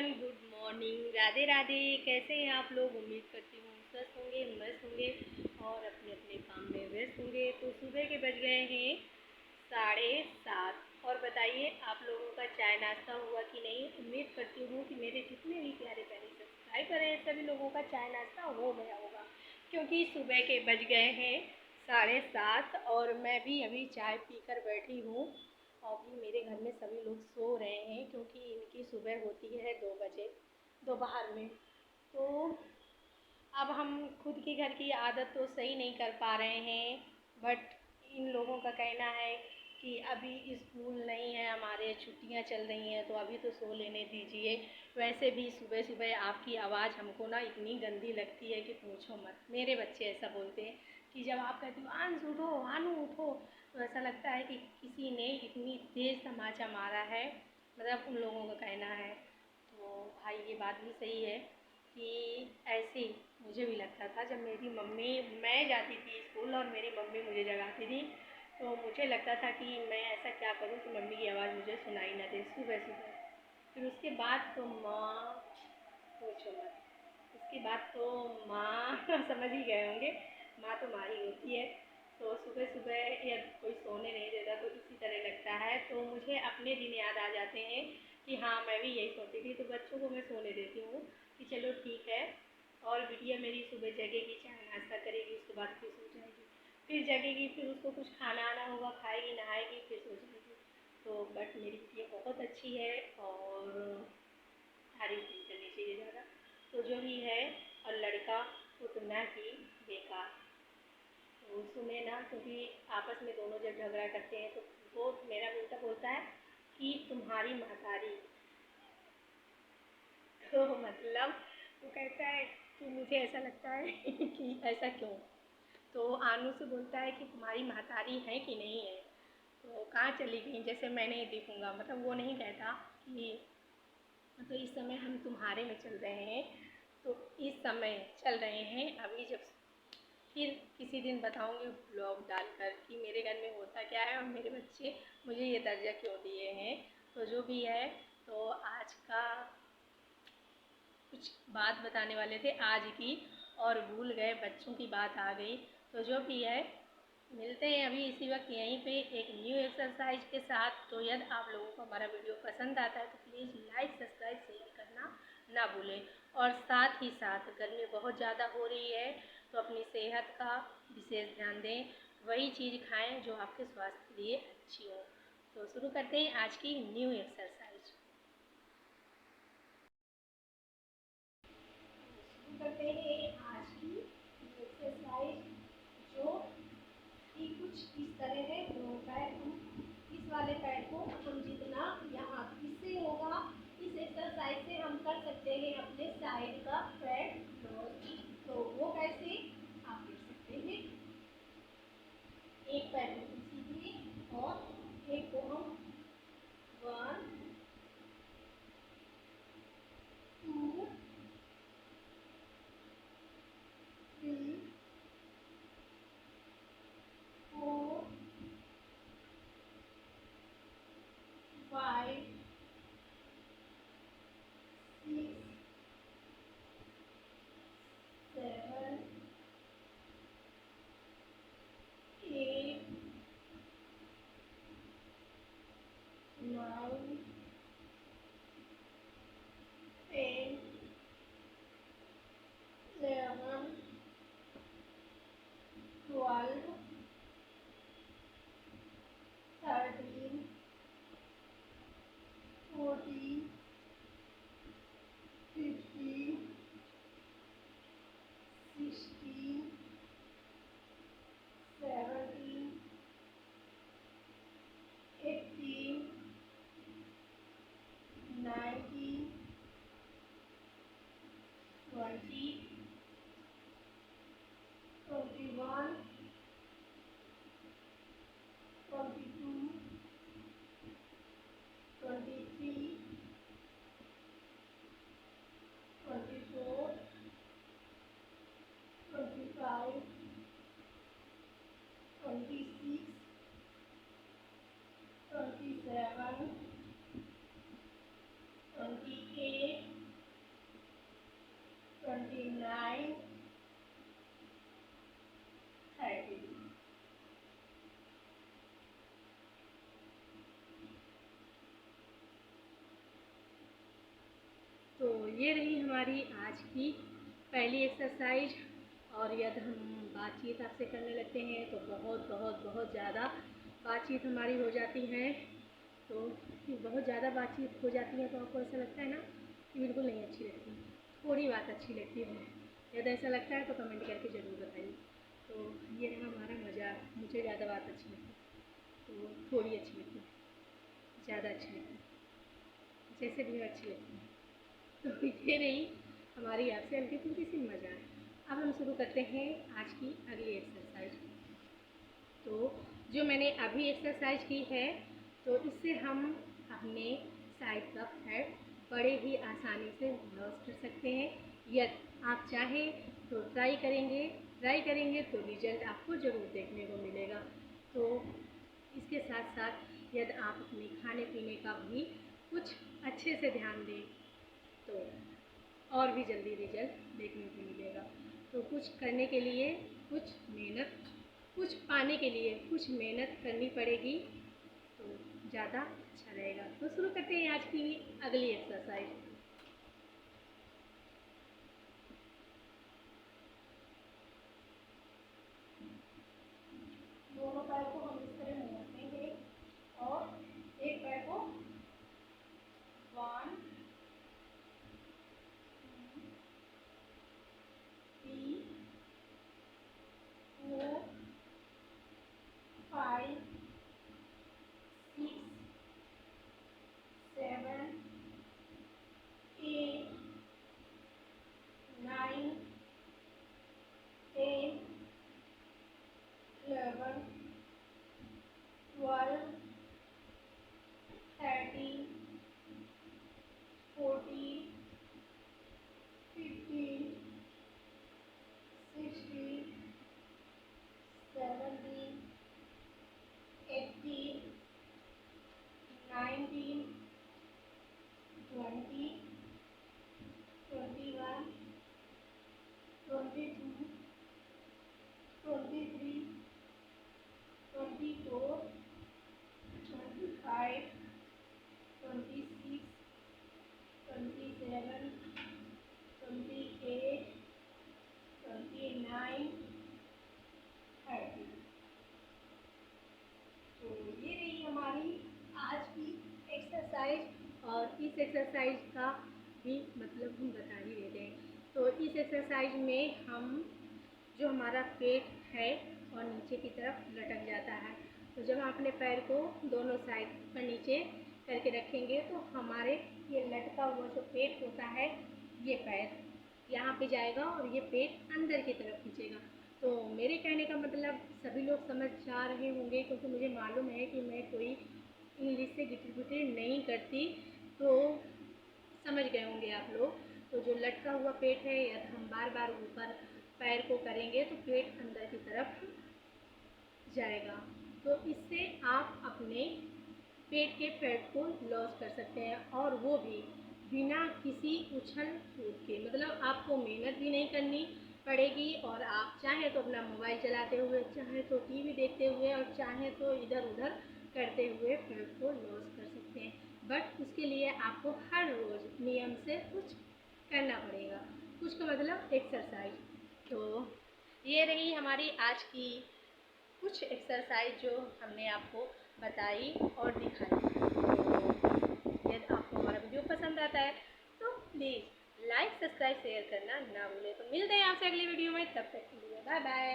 Everyone, good morning, Radhe Radhe. कैसे हैं आप लोग? उम्मीद करती हूँ स्वस्थ होंगे, मस्त होंगे और अपने अपने काम में व्यस्त होंगे। तो सुबह के बज गए हैं 7:30। और बताइए आप लोगों का चाय नाश्ता हुआ कि नहीं। उम्मीद करती हूँ कि मेरे जितने भी प्यारे प्यारे सब्सक्राइबर हैं सभी लोगों का चाय नाश्ता हो गया होगा, क्योंकि सुबह के बज गए हैं 7:30 और मैं भी अभी चाय पीकर बैठी हूँ। अभी मेरे घर में सभी लोग सो रहे हैं क्योंकि इनकी सुबह होती है 2 बजे दोपहर में। तो अब हम खुद के घर की आदत तो सही नहीं कर पा रहे हैं, बट इन लोगों का कहना है कि अभी स्कूल नहीं है, हमारे छुट्टियां चल रही हैं तो अभी तो सो लेने दीजिए। वैसे भी सुबह सुबह आपकी आवाज़ हमको ना इतनी गंदी लगती है कि पूछो मत। मेरे बच्चे ऐसा बोलते हैं कि जब आप कहती हो आंस उठो, आनू उठो, तो ऐसा लगता है कि किसी ने इतनी तेज़ तमाचा मारा है, मतलब उन लोगों का कहना है। तो भाई ये बात भी सही है कि ऐसे ही मुझे भी लगता था जब मेरी मम्मी, मैं जाती थी स्कूल और मेरी मम्मी मुझे जगाती थी, तो मुझे लगता था कि मैं ऐसा क्या करूं कि मम्मी की आवाज़ मुझे सुनाई ना दे सुबह सुबह। फिर उसके बाद तो माँ, पूछो मत, उसके बाद तो माँ समझ ही गए होंगे, माँ तो माँ ही होती है। तो सुबह सुबह या कोई सोने नहीं देता तो इसी तरह लगता है। तो मुझे अपने दिन याद आ जाते हैं कि हाँ मैं भी यही सोती थी। तो बच्चों को मैं सोने देती हूँ कि चलो ठीक है, और बिटिया मेरी सुबह जगेगी, चाय नाश्ता करेगी, उसके बाद फिर सो जाएगी, फिर जगेगी, फिर उसको कुछ खाना आना होगा, खाएगी, नहाएगी, फिर सो जाएगी। तो बट मेरी बिटिया बहुत अच्छी है और तारीफ नहीं करनी चाहिए ज़्यादा, तो जो भी है। और लड़का वो तो ना ही बेकार। तो सुने ना, क्योंकि आपस में दोनों जब झगड़ा करते हैं तो वो मेरा बेटा बोलता है कि तुम्हारी महतारी, तो मतलब वो कहता है कि मुझे ऐसा लगता है कि ऐसा क्यों। तो आनू से बोलता है कि तुम्हारी महतारी है कि नहीं है, तो कहाँ चली गई, जैसे मैं नहीं दिखूँगा, मतलब वो नहीं कहता कि मतलब इस समय हम तुम्हारे में चल रहे हैं, तो इस समय चल रहे हैं। अभी जब फिर किसी दिन बताऊंगी ब्लॉग डालकर कि मेरे घर में होता क्या है और मेरे बच्चे मुझे ये दर्जा क्यों दिए हैं। तो जो भी है, तो आज का कुछ बात बताने वाले थे आज की और भूल गए, बच्चों की बात आ गई। तो जो भी है, मिलते हैं अभी इसी वक्त यहीं पे एक न्यू एक्सरसाइज के साथ। तो यदि आप लोगों को हमारा वीडियो पसंद आता है तो प्लीज़ लाइक, सब्सक्राइब, शेयर करना ना भूलें। और साथ ही साथ गर्मी बहुत ज़्यादा हो रही है तो अपनी सेहत का विशेष ध्यान दें, वही चीज़ खाएं जो आपके स्वास्थ्य के लिए अच्छी हो। तो शुरू करते हैं आज की न्यू एक्सरसाइज। शुरू करते हैं आज की एक्सरसाइज, जो कि कुछ इस तरह है। दोनों पैर हम, इस वाले पैर को हम जितना यहाँ इससे होगा, इस एक्सरसाइज से हम कर सकते हैं अपने साइड का फैट लॉस। तो वो कैसे आप देख सकते हैं। एक पैर को सीधे और एक को हम 1 2 3 4 5 6 7 8 9 10 11 12 13 14 15 16 17 18 19 20 21 22 23 24 25 26 27 28 ये रही हमारी आज की पहली एक्सरसाइज। और यदि हम बातचीत आपसे करने लगते हैं तो बहुत बहुत बहुत ज़्यादा बातचीत हमारी हो जाती है। तो बहुत ज़्यादा बातचीत हो जाती है तो आपको ऐसा लगता है ना कि बिल्कुल नहीं अच्छी लगती, थोड़ी बात अच्छी लगती है। यदि ऐसा लगता है तो कमेंट करके ज़रूर बताइए। तो ये रहा हमारा मज़ाक। मुझे ज़्यादा बात अच्छी लगती है, तो थोड़ी अच्छी लगती है, ज़्यादा अच्छी लगती है, जैसे भी अच्छी लगती है। तो ये रही हमारी आपसे हल्की फुल्की सी मज़ाक। अब हम शुरू करते हैं आज की अगली एक्सरसाइज। तो जो मैंने अभी एक्सरसाइज की है तो इससे हम अपने साइड का फैट बड़े ही आसानी से लॉस कर सकते हैं। यदि आप चाहें तो ट्राई करेंगे तो रिजल्ट आपको ज़रूर देखने को मिलेगा। तो इसके साथ साथ यदि आप अपने खाने पीने का भी कुछ अच्छे से ध्यान दें तो और भी जल्दी रिजल्ट देखने को मिलेगा। तो कुछ करने के लिए कुछ पाने के लिए कुछ मेहनत करनी पड़ेगी, तो ज़्यादा अच्छा रहेगा। तो शुरू करते हैं आज की अगली एक्सरसाइज। दोनों पैर को हम इस तरह मोड़ते हैं और एक पैर को 1 2 3 4 5 6 7 8 9 10 11 12 13 14 15 16 17 18 19 20 21 22 23 24 25 26 27 28 29 30। तो ये रही हमारी आज की एक्सरसाइज। और इस एक्सरसाइज का भी मतलब हम बता ही देते हैं। तो इस एक्सरसाइज में हम जो हमारा पेट है और नीचे की तरफ लटक जाता है, तो जब हम अपने पैर को दोनों साइड पर नीचे करके रखेंगे तो हमारे ये लटका हुआ जो पेट होता है ये पैर यहाँ पे जाएगा और ये पेट अंदर की तरफ खींचेगा। तो मेरे कहने का मतलब सभी लोग समझ जा रहे होंगे, क्योंकि मुझे मालूम है कि मैं कोई इंग्लिश से गिटी नहीं करती, तो समझ गए होंगे आप लोग। तो जो लटका हुआ पेट है यदि हम बार बार ऊपर पैर को करेंगे तो पेट अंदर की तरफ जाएगा। तो इससे आप अपने पेट के फैट को लॉस कर सकते हैं, और वो भी बिना किसी उछल कूद के। मतलब आपको मेहनत भी नहीं करनी पड़ेगी, और आप चाहे तो अपना मोबाइल चलाते हुए, चाहे तो टीवी देखते हुए, और चाहे तो इधर उधर करते हुए फैट को लॉस कर सकते हैं। बट उसके लिए आपको हर रोज़ नियम से कुछ करना पड़ेगा। कुछ का मतलब एक्सरसाइज। तो ये रही हमारी आज की कुछ एक्सरसाइज जो हमने आपको बताई और दिखाई। तो यदि आपको हमारा वीडियो पसंद आता है तो प्लीज़ लाइक सब्सक्राइब शेयर करना ना भूलें। तो मिलते हैं आपसे अगली वीडियो में, तब तक के लिए बाय बाय।